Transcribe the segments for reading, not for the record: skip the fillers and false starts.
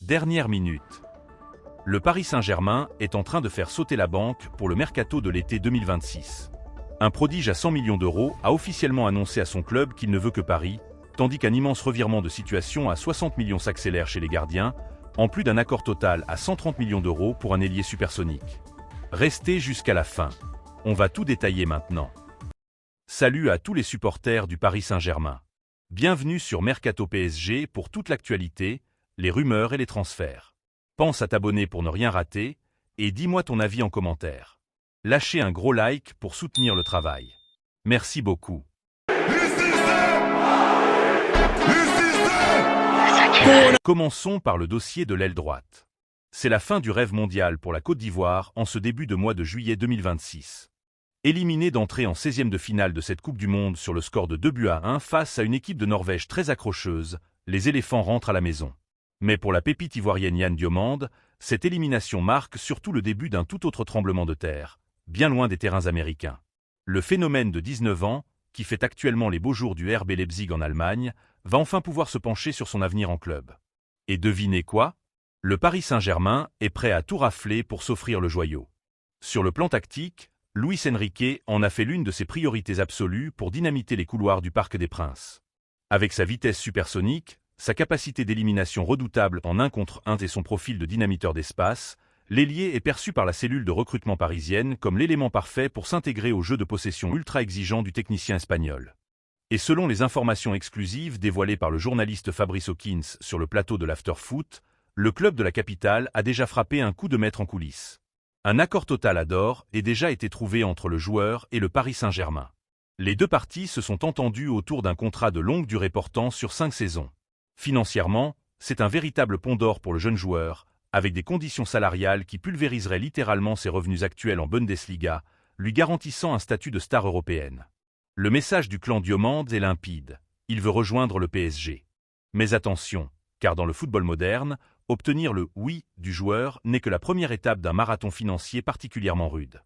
Dernière minute. Le Paris Saint-Germain est en train de faire sauter la banque pour le mercato de l'été 2026. Un prodige à 100 millions d'euros a officiellement annoncé à son club qu'il ne veut que Paris, tandis qu'un immense revirement de situation à 60 millions s'accélère chez les gardiens, en plus d'un accord total à 130 millions d'euros pour un ailier supersonique. Restez jusqu'à la fin. On va tout détailler maintenant. Salut à tous les supporters du Paris Saint-Germain. Bienvenue sur Mercato PSG pour toute l'actualité, les rumeurs et les transferts. Pense à t'abonner pour ne rien rater, et dis-moi ton avis en commentaire. Lâchez un gros like pour soutenir le travail. Merci beaucoup. Commençons par le dossier de l'aile droite. C'est la fin du rêve mondial pour la Côte d'Ivoire en ce début de mois de juillet 2026. Éliminé d'entrée en 16e de finale de cette Coupe du Monde sur le score de 2-1 face à une équipe de Norvège très accrocheuse, les éléphants rentrent à la maison. Mais pour la pépite ivoirienne Yann Diomande, cette élimination marque surtout le début d'un tout autre tremblement de terre, bien loin des terrains américains. Le phénomène de 19 ans, qui fait actuellement les beaux jours du RB Leipzig en Allemagne, va enfin pouvoir se pencher sur son avenir en club. Et devinez quoi? Le Paris Saint-Germain est prêt à tout rafler pour s'offrir le joyau. Sur le plan tactique, Luis Enrique en a fait l'une de ses priorités absolues pour dynamiter les couloirs du Parc des Princes. Avec sa vitesse supersonique, sa capacité d'élimination redoutable en 1 contre 1 et son profil de dynamiteur d'espace, l'ailier est perçu par la cellule de recrutement parisienne comme l'élément parfait pour s'intégrer au jeu de possession ultra exigeant du technicien espagnol. Et selon les informations exclusives dévoilées par le journaliste Fabrice Hawkins sur le plateau de l'Afterfoot, le club de la capitale a déjà frappé un coup de maître en coulisses. Un accord total à d'or a déjà été trouvé entre le joueur et le Paris Saint-Germain. Les deux parties se sont entendues autour d'un contrat de longue durée portant sur 5 saisons. Financièrement, c'est un véritable pont d'or pour le jeune joueur, avec des conditions salariales qui pulvériseraient littéralement ses revenus actuels en Bundesliga, lui garantissant un statut de star européenne. Le message du clan Diomande est limpide, il veut rejoindre le PSG. Mais attention, car dans le football moderne, obtenir le « oui » du joueur n'est que la première étape d'un marathon financier particulièrement rude.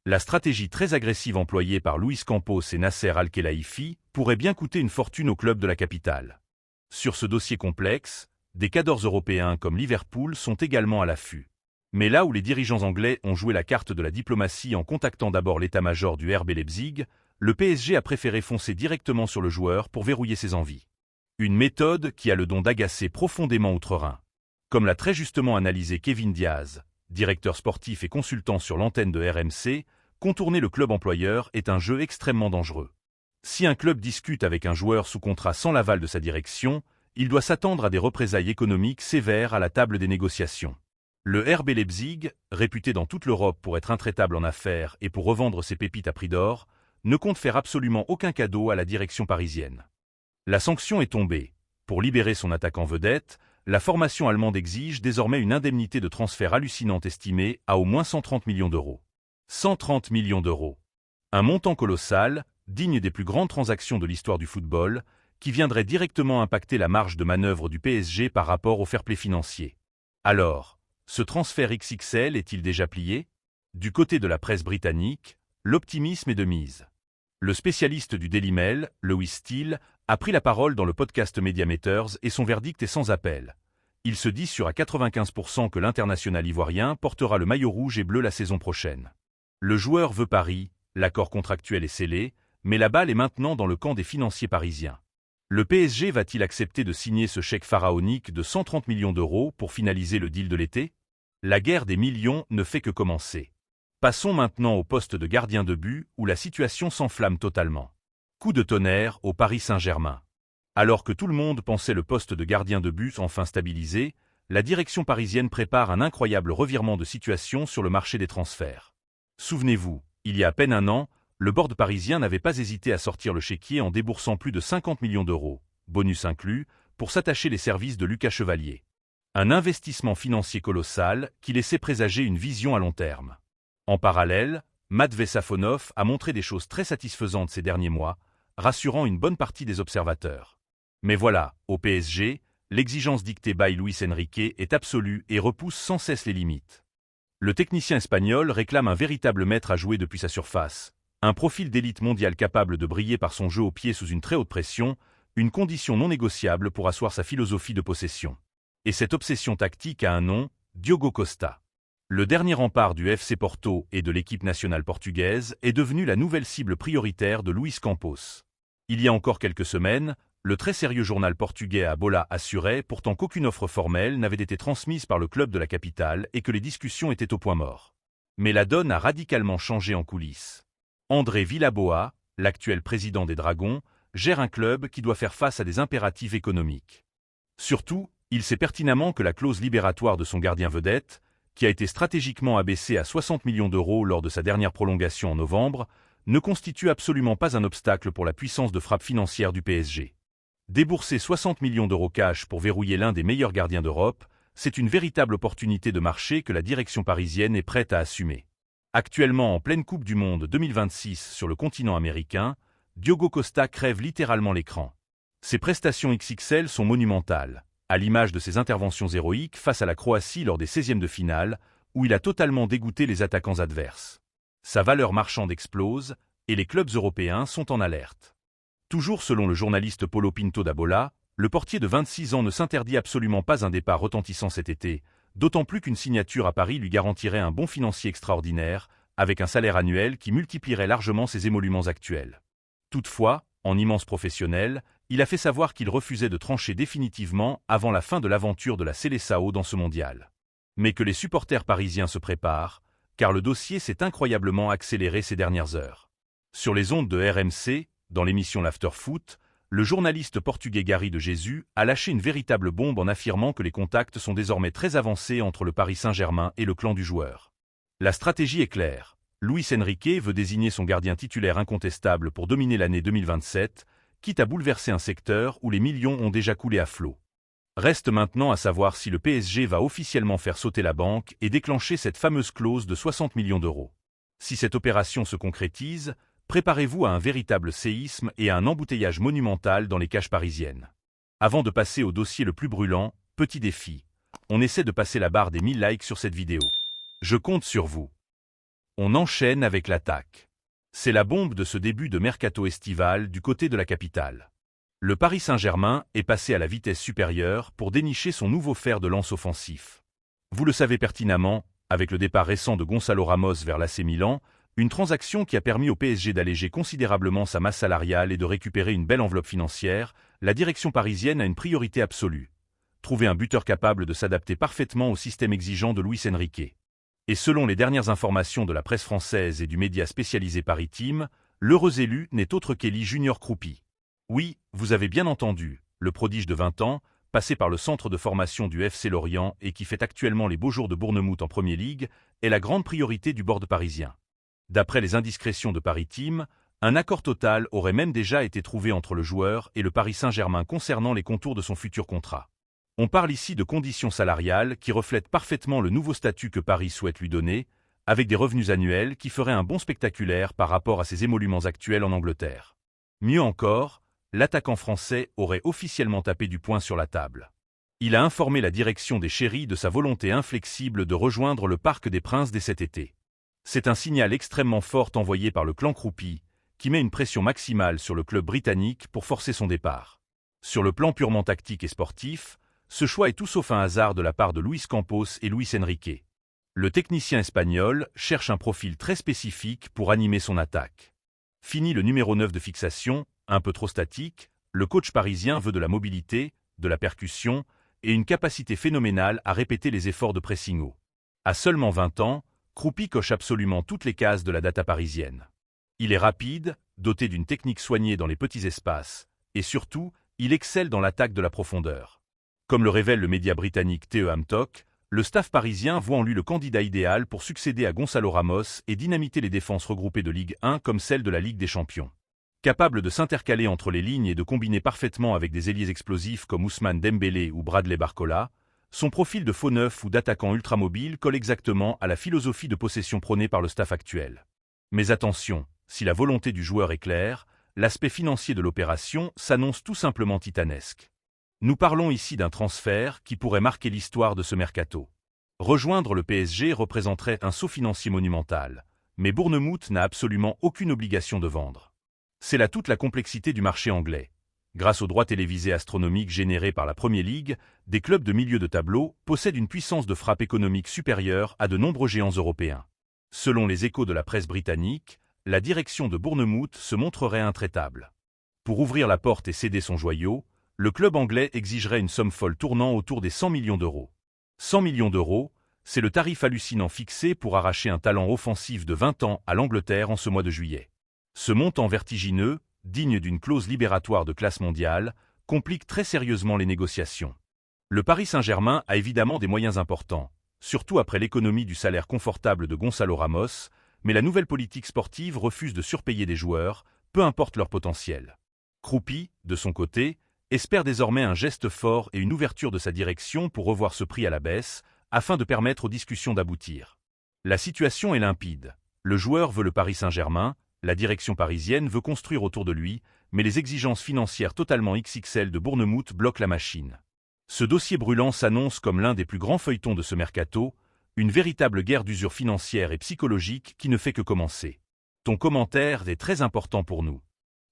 La stratégie très agressive employée par Luis Campos et Nasser Al-Khelaifi pourrait bien coûter une fortune au club de la capitale. Sur ce dossier complexe, des cadors européens comme Liverpool sont également à l'affût. Mais là où les dirigeants anglais ont joué la carte de la diplomatie en contactant d'abord l'état-major du RB Leipzig, le PSG a préféré foncer directement sur le joueur pour verrouiller ses envies. Une méthode qui a le don d'agacer profondément outre-Rhin. Comme l'a très justement analysé Kevin Diaz, directeur sportif et consultant sur l'antenne de RMC, contourner le club employeur est un jeu extrêmement dangereux. Si un club discute avec un joueur sous contrat sans l'aval de sa direction, il doit s'attendre à des représailles économiques sévères à la table des négociations. Le RB Leipzig, réputé dans toute l'Europe pour être intraitable en affaires et pour revendre ses pépites à prix d'or, ne compte faire absolument aucun cadeau à la direction parisienne. La sanction est tombée. Pour libérer son attaquant vedette, la formation allemande exige désormais une indemnité de transfert hallucinante estimée à au moins 130 millions d'euros. 130 millions d'euros. Un montant colossal, digne des plus grandes transactions de l'histoire du football, qui viendrait directement impacter la marge de manœuvre du PSG par rapport au fair-play financier. Alors, ce transfert XXL est-il déjà plié? Du côté de la presse britannique, l'optimisme est de mise. Le spécialiste du Daily Mail, Lewis Steele, a pris la parole dans le podcast Mediameters et son verdict est sans appel. Il se dit sûr à 95% que l'international ivoirien portera le maillot rouge et bleu la saison prochaine. Le joueur veut Paris, l'accord contractuel est scellé, mais la balle est maintenant dans le camp des financiers parisiens. Le PSG va-t-il accepter de signer ce chèque pharaonique de 130 millions d'euros pour finaliser le deal de l'été? La guerre des millions ne fait que commencer. Passons maintenant au poste de gardien de but où la situation s'enflamme totalement. Coup de tonnerre au Paris Saint-Germain. Alors que tout le monde pensait le poste de gardien de but enfin stabilisé, la direction parisienne prépare un incroyable revirement de situation sur le marché des transferts. Souvenez-vous, il y a à peine un an, le board parisien n'avait pas hésité à sortir le chéquier en déboursant plus de 50 millions d'euros, bonus inclus, pour s'attacher les services de Lucas Chevalier. Un investissement financier colossal qui laissait présager une vision à long terme. En parallèle, Matvei Safonov a montré des choses très satisfaisantes ces derniers mois, rassurant une bonne partie des observateurs. Mais voilà, au PSG, l'exigence dictée by Luis Enrique est absolue et repousse sans cesse les limites. Le technicien espagnol réclame un véritable maître à jouer depuis sa surface, un profil d'élite mondiale capable de briller par son jeu au pied sous une très haute pression, une condition non négociable pour asseoir sa philosophie de possession. Et cette obsession tactique a un nom, Diogo Costa. Le dernier rempart du FC Porto et de l'équipe nationale portugaise est devenu la nouvelle cible prioritaire de Luís Campos. Il y a encore quelques semaines, le très sérieux journal portugais A Bola assurait pourtant qu'aucune offre formelle n'avait été transmise par le club de la capitale et que les discussions étaient au point mort. Mais la donne a radicalement changé en coulisses. André Villaboa, l'actuel président des Dragons, gère un club qui doit faire face à des impératifs économiques. Surtout, il sait pertinemment que la clause libératoire de son gardien vedette, qui a été stratégiquement abaissée à 60 millions d'euros lors de sa dernière prolongation en novembre, ne constitue absolument pas un obstacle pour la puissance de frappe financière du PSG. Débourser 60 millions d'euros cash pour verrouiller l'un des meilleurs gardiens d'Europe, c'est une véritable opportunité de marché que la direction parisienne est prête à assumer. Actuellement en pleine Coupe du Monde 2026 sur le continent américain, Diogo Costa crève littéralement l'écran. Ses prestations XXL sont monumentales, à l'image de ses interventions héroïques face à la Croatie lors des 16e de finale, où il a totalement dégoûté les attaquants adverses. Sa valeur marchande explose, et les clubs européens sont en alerte. Toujours selon le journaliste Paulo Pinto da Bola, le portier de 26 ans ne s'interdit absolument pas un départ retentissant cet été, d'autant plus qu'une signature à Paris lui garantirait un bon financier extraordinaire, avec un salaire annuel qui multiplierait largement ses émoluments actuels. Toutefois, en immense professionnel, il a fait savoir qu'il refusait de trancher définitivement avant la fin de l'aventure de la Seleção dans ce mondial. Mais que les supporters parisiens se préparent, car le dossier s'est incroyablement accéléré ces dernières heures. Sur les ondes de RMC, dans l'émission l'Afterfoot, le journaliste portugais Gary de Jésus a lâché une véritable bombe en affirmant que les contacts sont désormais très avancés entre le Paris Saint-Germain et le clan du joueur. La stratégie est claire. Luis Enrique veut désigner son gardien titulaire incontestable pour dominer l'année 2027, quitte à bouleverser un secteur où les millions ont déjà coulé à flot. Reste maintenant à savoir si le PSG va officiellement faire sauter la banque et déclencher cette fameuse clause de 60 millions d'euros. Si cette opération se concrétise, préparez-vous à un véritable séisme et à un embouteillage monumental dans les cages parisiennes. Avant de passer au dossier le plus brûlant, petit défi. On essaie de passer la barre des 1000 likes sur cette vidéo. Je compte sur vous. On enchaîne avec l'attaque. C'est la bombe de ce début de mercato estival du côté de la capitale. Le Paris Saint-Germain est passé à la vitesse supérieure pour dénicher son nouveau fer de lance offensif. Vous le savez pertinemment, avec le départ récent de Gonçalo Ramos vers l'AC Milan, une transaction qui a permis au PSG d'alléger considérablement sa masse salariale et de récupérer une belle enveloppe financière, la direction parisienne a une priorité absolue. Trouver un buteur capable de s'adapter parfaitement au système exigeant de Luis Enrique. Et selon les dernières informations de la presse française et du média spécialisé Paris Team, l'heureux élu n'est autre qu'Elie Junior Kroupi. Oui, vous avez bien entendu, le prodige de 20 ans, passé par le centre de formation du FC Lorient et qui fait actuellement les beaux jours de Bournemouth en Premier League, est la grande priorité du board parisien. D'après les indiscrétions de Paris Team, un accord total aurait même déjà été trouvé entre le joueur et le Paris Saint-Germain concernant les contours de son futur contrat. On parle ici de conditions salariales qui reflètent parfaitement le nouveau statut que Paris souhaite lui donner, avec des revenus annuels qui feraient un bond spectaculaire par rapport à ses émoluments actuels en Angleterre. Mieux encore, l'attaquant français aurait officiellement tapé du poing sur la table. Il a informé la direction des Chéris de sa volonté inflexible de rejoindre le Parc des Princes dès cet été. C'est un signal extrêmement fort envoyé par le clan Kroupi, qui met une pression maximale sur le club britannique pour forcer son départ. Sur le plan purement tactique et sportif, ce choix est tout sauf un hasard de la part de Luis Campos et Luis Enrique. Le technicien espagnol cherche un profil très spécifique pour animer son attaque. Fini le numéro 9 de fixation, un peu trop statique, le coach parisien veut de la mobilité, de la percussion et une capacité phénoménale à répéter les efforts de pressing haut. À seulement 20 ans, Kroupi coche absolument toutes les cases de la data parisienne. Il est rapide, doté d'une technique soignée dans les petits espaces, et surtout, il excelle dans l'attaque de la profondeur. Comme le révèle le média britannique TEM Talk, le staff parisien voit en lui le candidat idéal pour succéder à Gonçalo Ramos et dynamiter les défenses regroupées de Ligue 1 comme celle de la Ligue des Champions. Capable de s'intercaler entre les lignes et de combiner parfaitement avec des ailiers explosifs comme Ousmane Dembélé ou Bradley Barcola, son profil de faux neuf ou d'attaquant ultramobile colle exactement à la philosophie de possession prônée par le staff actuel. Mais attention, si la volonté du joueur est claire, l'aspect financier de l'opération s'annonce tout simplement titanesque. Nous parlons ici d'un transfert qui pourrait marquer l'histoire de ce mercato. Rejoindre le PSG représenterait un saut financier monumental, mais Bournemouth n'a absolument aucune obligation de vendre. C'est là toute la complexité du marché anglais. Grâce aux droits télévisés astronomiques générés par la Premier League, des clubs de milieu de tableau possèdent une puissance de frappe économique supérieure à de nombreux géants européens. Selon les échos de la presse britannique, la direction de Bournemouth se montrerait intraitable. Pour ouvrir la porte et céder son joyau, le club anglais exigerait une somme folle tournant autour des 100 millions d'euros. 100 millions d'euros, c'est le tarif hallucinant fixé pour arracher un talent offensif de 20 ans à l'Angleterre en ce mois de juillet. Ce montant vertigineux, digne d'une clause libératoire de classe mondiale, complique très sérieusement les négociations. Le Paris Saint-Germain a évidemment des moyens importants, surtout après l'économie du salaire confortable de Gonçalo Ramos, mais la nouvelle politique sportive refuse de surpayer des joueurs, peu importe leur potentiel. Kroupi, de son côté, espère désormais un geste fort et une ouverture de sa direction pour revoir ce prix à la baisse, afin de permettre aux discussions d'aboutir. La situation est limpide. Le joueur veut le Paris Saint-Germain, la direction parisienne veut construire autour de lui, mais les exigences financières totalement XXL de Bournemouth bloquent la machine. Ce dossier brûlant s'annonce comme l'un des plus grands feuilletons de ce mercato, une véritable guerre d'usure financière et psychologique qui ne fait que commencer. Ton commentaire est très important pour nous.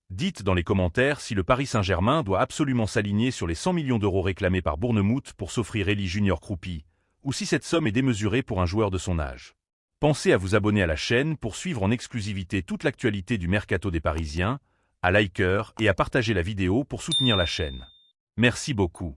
Dites dans les commentaires si le Paris Saint-Germain doit absolument s'aligner sur les 100 millions d'euros réclamés par Bournemouth pour s'offrir Elie Junior Kroupi, ou si cette somme est démesurée pour un joueur de son âge. Pensez à vous abonner à la chaîne pour suivre en exclusivité toute l'actualité du mercato des Parisiens, à liker et à partager la vidéo pour soutenir la chaîne. Merci beaucoup.